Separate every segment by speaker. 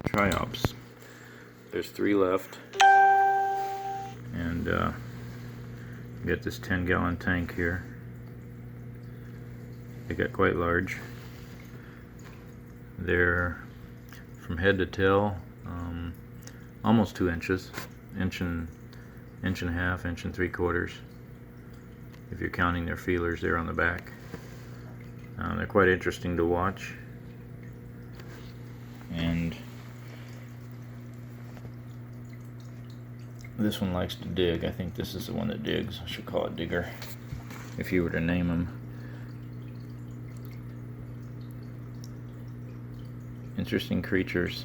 Speaker 1: Triops. There's 3 left, and we got this 10-gallon tank here. They got quite large. They're from head to tail almost 2 inches, inch and a half, inch and 3/4. If you're counting their feelers there on the back. They're quite interesting to watch, and this one likes to dig. I think this is the one that digs. I should call it Digger if you were to name him. Interesting creatures.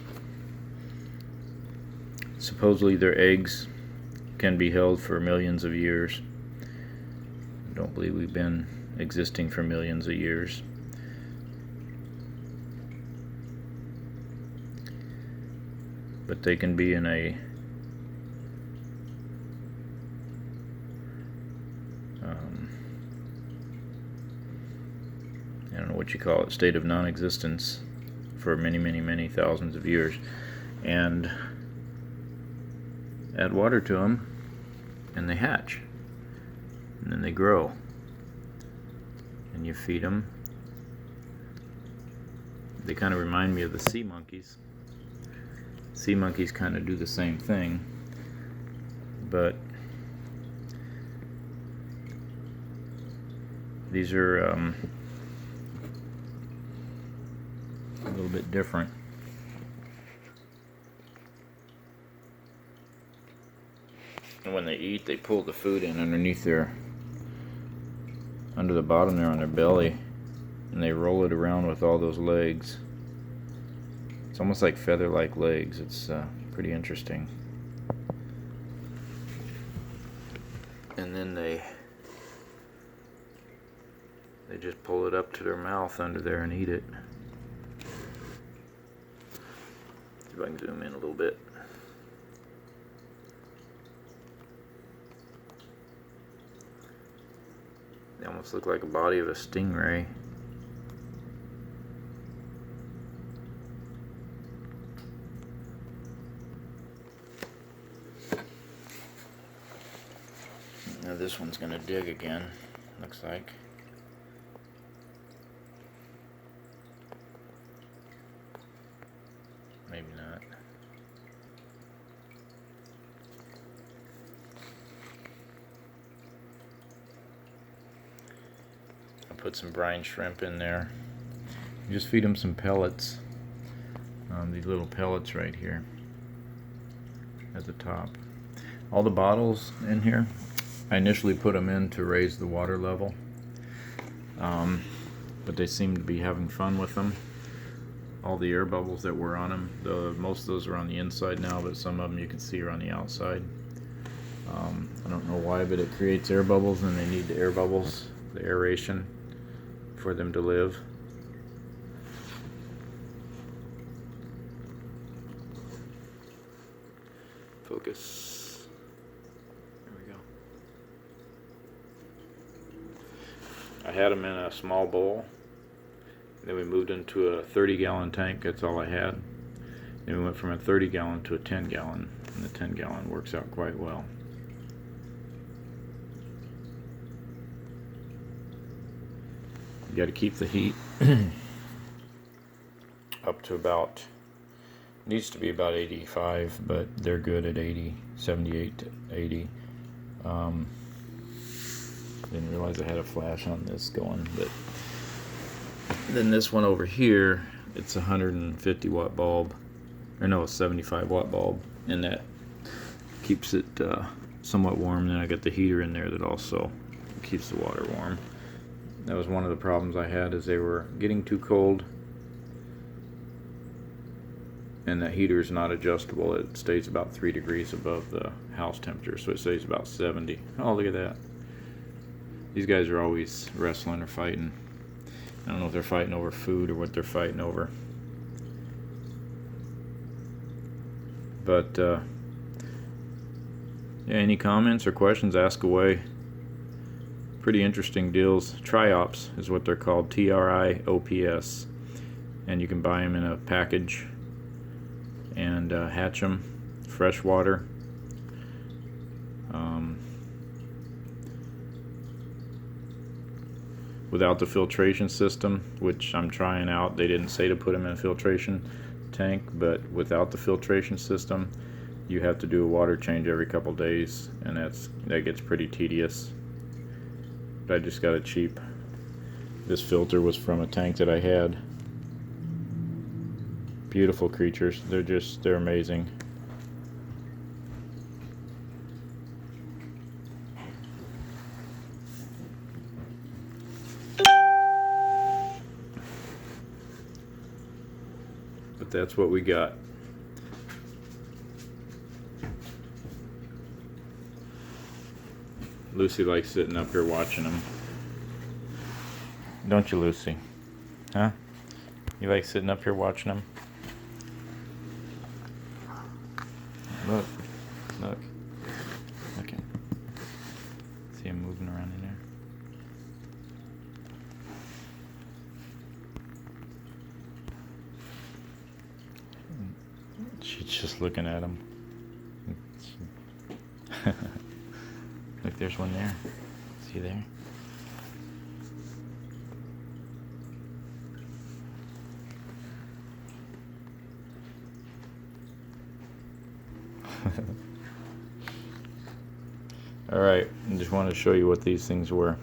Speaker 1: Supposedly their eggs can be held for millions of years. I don't believe we've been existing for millions of years. But they can be in a I don't know what you call it, state of non-existence for many thousands of years. And add water to them and they hatch, and then they grow, and you feed them. They kind of remind me of the sea monkeys. Sea monkeys kind of do the same thing, but these are a little bit different. And when they eat, they pull the food in underneath under the bottom there on their belly, and they roll it around with all those legs. It's almost like feather-like legs. It's pretty interesting. And then they just pull it up to their mouth under there and eat it. See if I can zoom in a little bit. They almost look like a body of a stingray. Now this one's gonna dig again, looks like. Maybe not. I'll put some brine shrimp in there. You just feed them some pellets. These little pellets right here at the top. All the bottles in here, I initially put them in to raise the water level, but they seem to be having fun with them. All the air bubbles that were on them, most of those are on the inside now, but some of them you can see are on the outside. I don't know why, but it creates air bubbles, and they need the air bubbles, the aeration, for them to live. Focus. There we go. I had them in a small bowl. Then we moved into a 30-gallon tank. That's all I had. Then we went from a 30-gallon to a 10-gallon, and the 10-gallon works out quite well. You got to keep the heat up to about, needs to be about 85, but they're good at 80, 78 to 80. Didn't realize I had a flash on this going, but then this one over here, it's a 150 watt bulb, or no, a 75 watt bulb, and that keeps it somewhat warm. Then I got the heater in there that also keeps the water warm. That was one of the problems I had, is they were getting too cold, and that heater is not adjustable. It stays about 3 degrees above the house temperature, so it stays about 70. Oh, look at that. These guys are always wrestling or fighting. I don't know if they're fighting over food or what they're fighting over. But yeah, any comments or questions, ask away. Pretty interesting deals. Triops is what they're called, Triops, and you can buy them in a package, and hatch them fresh water. Without the filtration system, which I'm trying out. They didn't say to put them in a filtration tank, but without the filtration system, you have to do a water change every couple days, and that gets pretty tedious. But I just got it cheap. This filter was from a tank that I had. Beautiful creatures. They're amazing. But that's what we got. Lucy likes sitting up here watching them. Don't you, Lucy? Huh? You like sitting up here watching them? Look. Look. Okay. See him moving around in there? She's just looking at him. Look, there's one there. See there? Alright, I just wanted to show you what these things were.